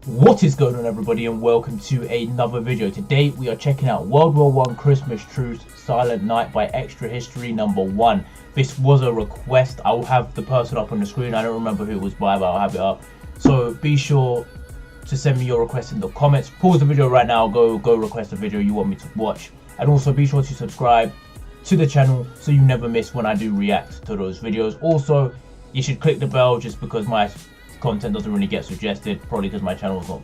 What is going on, everybody, and welcome to another video. Today we are checking out WW1 Christmas Truce Silent Night by Extra History #1. This was a request. I will have the person up on the screen. I don't remember who it was by, but I'll have it up. So be sure to send me your request in the comments. Pause the video right now, go request a video you want me to watch, and also be sure to subscribe to the channel so you never miss when I do react to those videos. Also, you should click the bell just because my content doesn't really get suggested, probably because my channel is not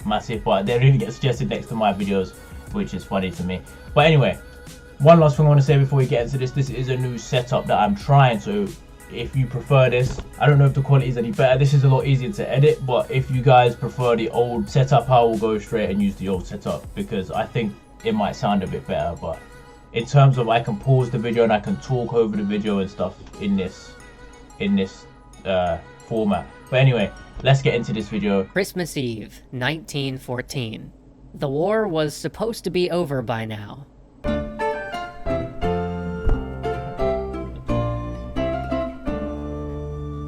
massive, but they really get suggested next to my videos, which is funny to me. But anyway, one last thing I want to say before we get into this is a new setup that I'm trying. So if you prefer this, I don't know if the quality is any better. This is a lot easier to edit, but if you guys prefer the old setup, I will go straight and use the old setup because I think it might sound a bit better. But in terms of, I can pause the video and I can talk over the video and stuff in this format. But anyway, let's get into this video. Christmas Eve, 1914. The war was supposed to be over by now.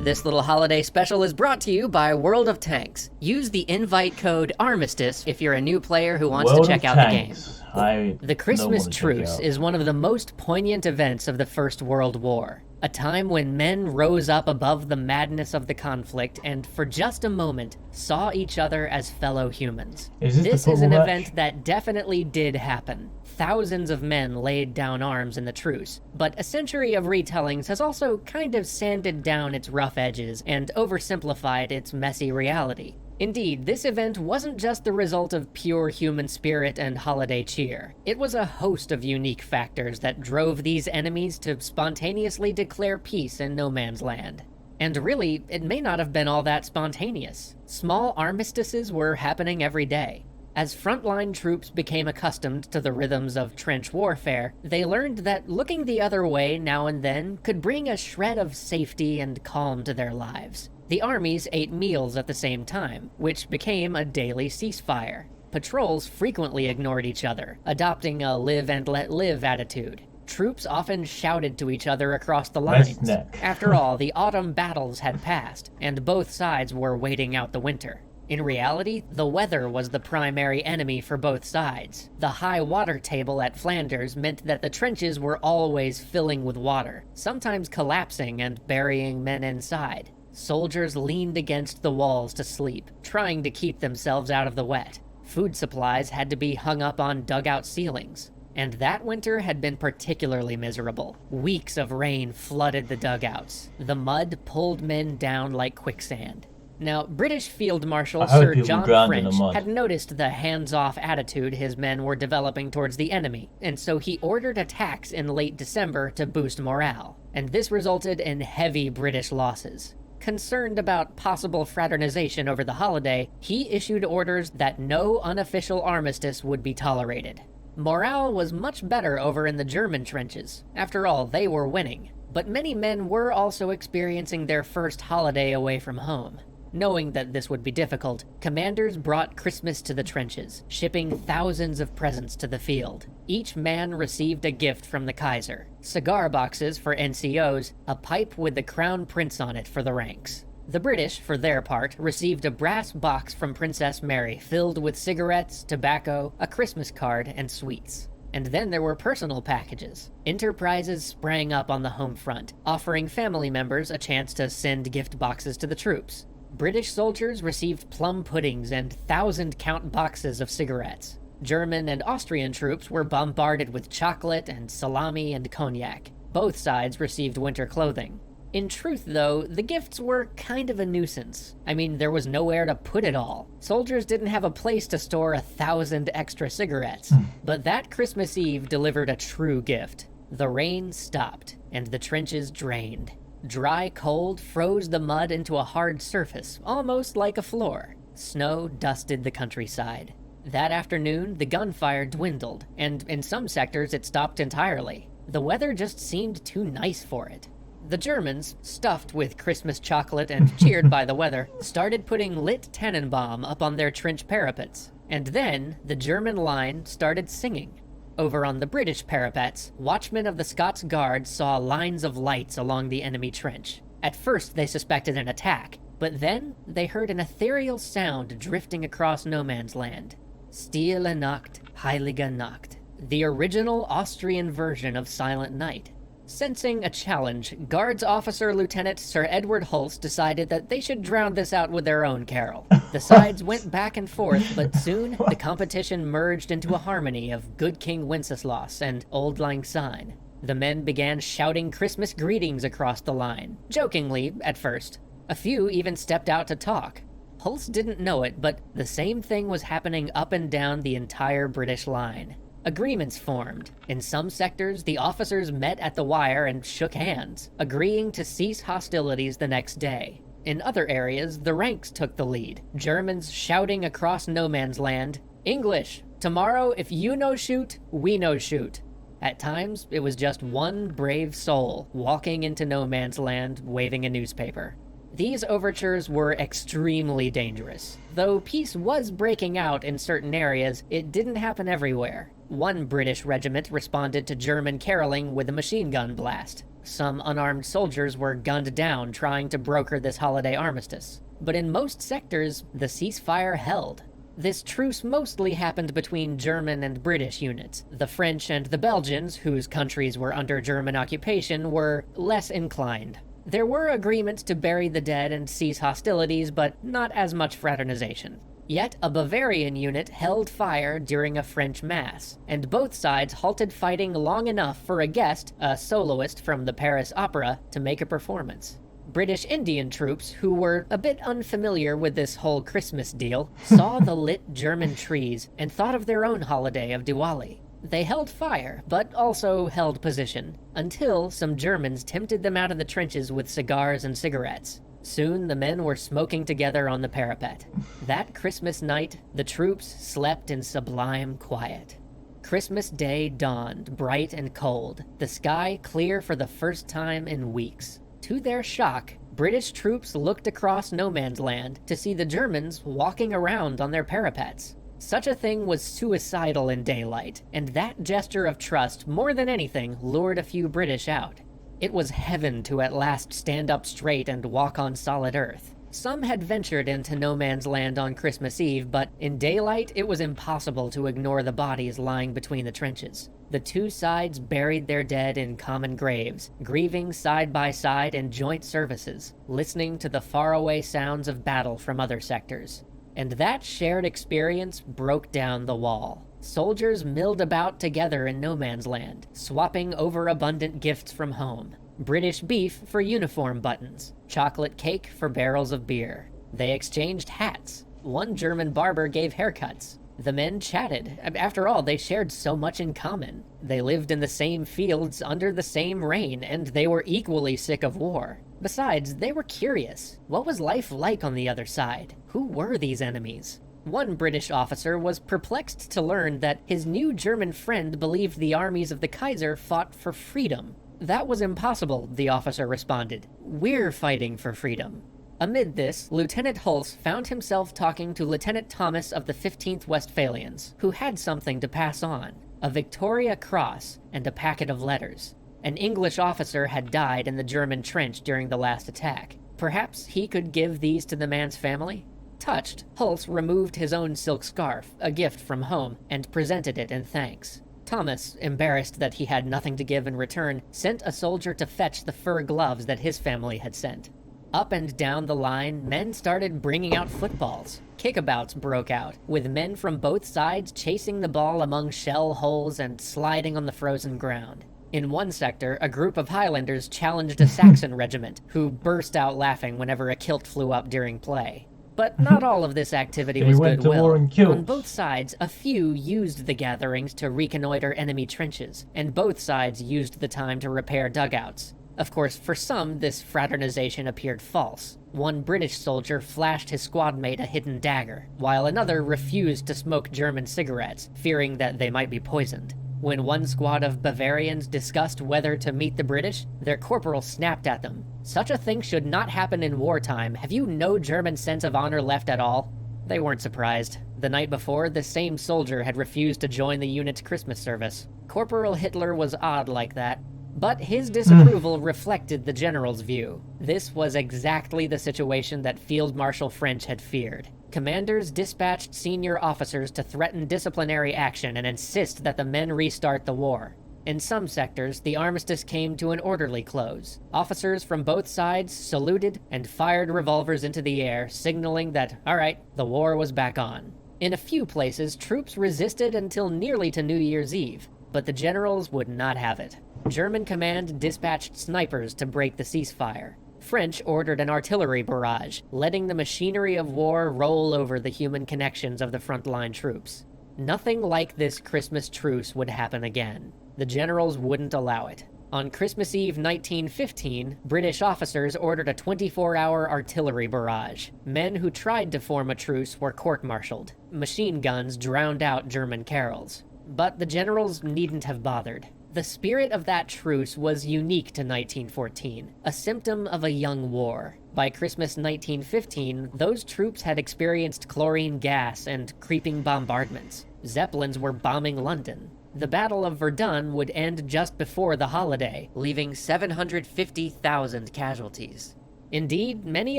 This little holiday special is brought to you by World of Tanks. Use the invite code ARMISTICE if you're a new player who wants to check out the game. The Christmas Truce is one of the most poignant events of the First World War. A time when men rose up above the madness of the conflict and, for just a moment, saw each other as fellow humans. This is an event that definitely did happen. Thousands of men laid down arms in the truce, but a century of retellings has also kind of sanded down its rough edges and oversimplified its messy reality. Indeed, this event wasn't just the result of pure human spirit and holiday cheer. It was a host of unique factors that drove these enemies to spontaneously declare peace in no man's land. And really, it may not have been all that spontaneous. Small armistices were happening every day. As frontline troops became accustomed to the rhythms of trench warfare, they learned that looking the other way now and then could bring a shred of safety and calm to their lives. The armies ate meals at the same time, which became a daily ceasefire. Patrols frequently ignored each other, adopting a live and let live attitude. Troops often shouted to each other across the lines. After all, the autumn battles had passed, and both sides were waiting out the winter. In reality, the weather was the primary enemy for both sides. The high water table at Flanders meant that the trenches were always filling with water, sometimes collapsing and burying men inside. Soldiers leaned against the walls to sleep, trying to keep themselves out of the wet. Food supplies had to be hung up on dugout ceilings. And that winter had been particularly miserable. Weeks of rain flooded the dugouts. The mud pulled men down like quicksand. Now, British Field Marshal Sir John French had noticed the hands-off attitude his men were developing towards the enemy, and so he ordered attacks in late December to boost morale. And this resulted in heavy British losses. Concerned about possible fraternization over the holiday, he issued orders that no unofficial armistice would be tolerated. Morale was much better over in the German trenches. After all, they were winning. But many men were also experiencing their first holiday away from home. Knowing that this would be difficult, commanders brought Christmas to the trenches, shipping thousands of presents to the field. Each man received a gift from the Kaiser: cigar boxes for NCOs, a pipe with the Crown Prince on it for the ranks. The British, for their part, received a brass box from Princess Mary filled with cigarettes, tobacco, a Christmas card, and sweets. And then there were personal packages. Enterprises sprang up on the home front, offering family members a chance to send gift boxes to the troops. British soldiers received plum puddings and 1,000-count boxes of cigarettes. German and Austrian troops were bombarded with chocolate and salami and cognac. Both sides received winter clothing. In truth, though, the gifts were kind of a nuisance. I mean, there was nowhere to put it all. Soldiers didn't have a place to store 1,000 extra cigarettes. But that Christmas Eve delivered a true gift. The rain stopped, and the trenches drained. Dry cold froze the mud into a hard surface, almost like a floor. Snow dusted the countryside. That afternoon, the gunfire dwindled, and in some sectors it stopped entirely. The weather just seemed too nice for it. The Germans, stuffed with Christmas chocolate and cheered by the weather, started putting lit Tannenbaum up on their trench parapets. And then, the German line started singing. Over on the British parapets, watchmen of the Scots Guard saw lines of lights along the enemy trench. At first they suspected an attack, But then they heard an ethereal sound drifting across no man's land. Stille Nacht, Heilige Nacht, the original Austrian version of Silent Night. Sensing a challenge, Guards Officer Lieutenant Sir Edward Hulse decided that they should drown this out with their own carol. The sides went back and forth, but soon the competition merged into a harmony of Good King Wenceslas and Auld Lang Syne. The men began shouting Christmas greetings across the line, jokingly at first. A few even stepped out to talk. Hulse didn't know it, but the same thing was happening up and down the entire British line. Agreements formed. In some sectors, the officers met at the wire and shook hands, agreeing to cease hostilities the next day. In other areas, the ranks took the lead, Germans shouting across no man's land, "English, tomorrow if you no shoot, we no shoot." At times, it was just one brave soul walking into no man's land waving a newspaper. These overtures were extremely dangerous. Though peace was breaking out in certain areas, it didn't happen everywhere. One British regiment responded to German caroling with a machine gun blast. Some unarmed soldiers were gunned down trying to broker this holiday armistice. But in most sectors, the ceasefire held. This truce mostly happened between German and British units. The French and the Belgians, whose countries were under German occupation, were less inclined. There were agreements to bury the dead and cease hostilities, but not as much fraternization. Yet a Bavarian unit held fire during a French mass, and both sides halted fighting long enough for a guest, a soloist from the Paris Opera, to make a performance. British Indian troops, who were a bit unfamiliar with this whole Christmas deal, saw the lit German trees and thought of their own holiday of Diwali. They held fire, but also held position, until some Germans tempted them out of the trenches with cigars and cigarettes. Soon the men were smoking together on the parapet. That Christmas night, the troops slept in sublime quiet. Christmas Day dawned, bright and cold, the sky clear for the first time in weeks. To their shock, British troops looked across no man's land to see the Germans walking around on their parapets. Such a thing was suicidal in daylight, and that gesture of trust, more than anything, lured a few British out. It was heaven to at last stand up straight and walk on solid earth. Some had ventured into no man's land on Christmas Eve, but in daylight it was impossible to ignore the bodies lying between the trenches. The two sides buried their dead in common graves, grieving side by side in joint services, listening to the faraway sounds of battle from other sectors. And that shared experience broke down the wall. Soldiers milled about together in no man's land, swapping overabundant gifts from home. British beef for uniform buttons, chocolate cake for barrels of beer. They exchanged hats. One German barber gave haircuts. The men chatted. After all, they shared so much in common. They lived in the same fields under the same rain, and they were equally sick of war. Besides, they were curious. What was life like on the other side? Who were these enemies? One British officer was perplexed to learn that his new German friend believed the armies of the Kaiser fought for freedom. That was impossible, the officer responded. We're fighting for freedom. Amid this, Lieutenant Hulse found himself talking to Lieutenant Thomas of the 15th Westphalians, who had something to pass on, a Victoria Cross and a packet of letters. An English officer had died in the German trench during the last attack. Perhaps he could give these to the man's family? Touched, Hulse removed his own silk scarf, a gift from home, and presented it in thanks. Thomas, embarrassed that he had nothing to give in return, sent a soldier to fetch the fur gloves that his family had sent. Up and down the line, men started bringing out footballs. Kickabouts broke out, with men from both sides chasing the ball among shell holes and sliding on the frozen ground. In one sector, a group of Highlanders challenged a Saxon regiment, who burst out laughing whenever a kilt flew up during play. But not all of this activity was goodwill. On both sides, a few used the gatherings to reconnoiter enemy trenches, and both sides used the time to repair dugouts. Of course, for some, this fraternization appeared false. One British soldier flashed his squad mate a hidden dagger, while another refused to smoke German cigarettes, fearing that they might be poisoned. When one squad of Bavarians discussed whether to meet the British, their corporal snapped at them. Such a thing should not happen in wartime. Have you no German sense of honor left at all? They weren't surprised. The night before, the same soldier had refused to join the unit's Christmas service. Corporal Hitler was odd like that. But his disapproval reflected the general's view. This was exactly the situation that Field Marshal French had feared. Commanders dispatched senior officers to threaten disciplinary action and insist that the men restart the war. In some sectors, the armistice came to an orderly close. Officers from both sides saluted and fired revolvers into the air, signaling that, alright, the war was back on. In a few places, troops resisted until nearly to New Year's Eve, but the generals would not have it. German command dispatched snipers to break the ceasefire. French ordered an artillery barrage, letting the machinery of war roll over the human connections of the frontline troops. Nothing like this Christmas truce would happen again. The generals wouldn't allow it. On Christmas Eve 1915, British officers ordered a 24-hour artillery barrage. Men who tried to form a truce were court-martialed. Machine guns drowned out German carols. But the generals needn't have bothered. The spirit of that truce was unique to 1914, a symptom of a young war. By Christmas 1915, those troops had experienced chlorine gas and creeping bombardments. Zeppelins were bombing London. The Battle of Verdun would end just before the holiday, leaving 750,000 casualties. Indeed, many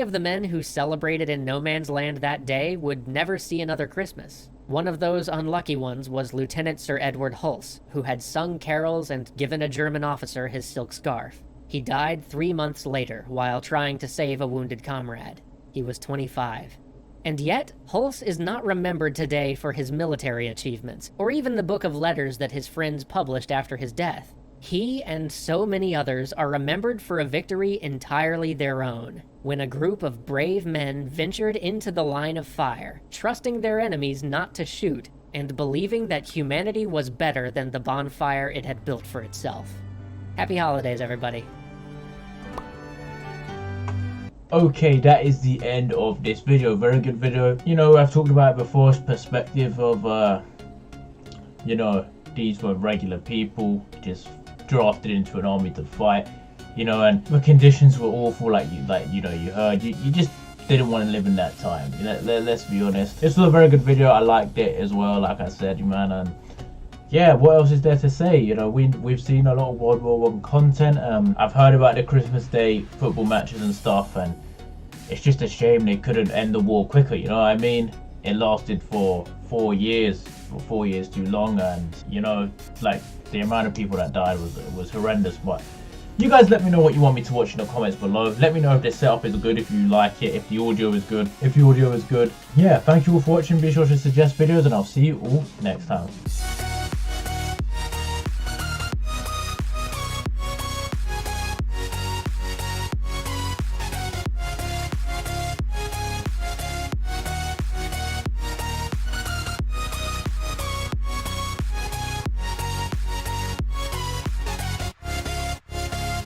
of the men who celebrated in no man's land that day would never see another Christmas. One of those unlucky ones was Lieutenant Sir Edward Hulse, who had sung carols and given a German officer his silk scarf. He died 3 months later while trying to save a wounded comrade. He was 25. And yet, Hulse is not remembered today for his military achievements, or even the book of letters that his friends published after his death. He and so many others are remembered for a victory entirely their own, when a group of brave men ventured into the line of fire, trusting their enemies not to shoot, and believing that humanity was better than the bonfire it had built for itself. Happy holidays, everybody. Okay, that is the end of this video. Very good video. You know, I've talked about it before, perspective of, you know, these were regular people just drafted into an army to fight, you know, and the conditions were awful, like you know, you heard, you just didn't want to live in that time. You know, let's be honest. This was a very good video. I liked it as well, like I said, man, and yeah, what else is there to say? You know, we've seen a lot of World War I content. I've heard about the Christmas Day football matches and stuff, and it's just a shame they couldn't end the war quicker, you know what I mean? It lasted for 4 years, too long, and you know, like, the amount of people that died was horrendous. But you guys let me know what you want me to watch in the comments below. Let me know if the setup is good, if you like it, if the audio is good, Yeah, thank you all for watching. Be sure to suggest videos, and I'll see you all next time.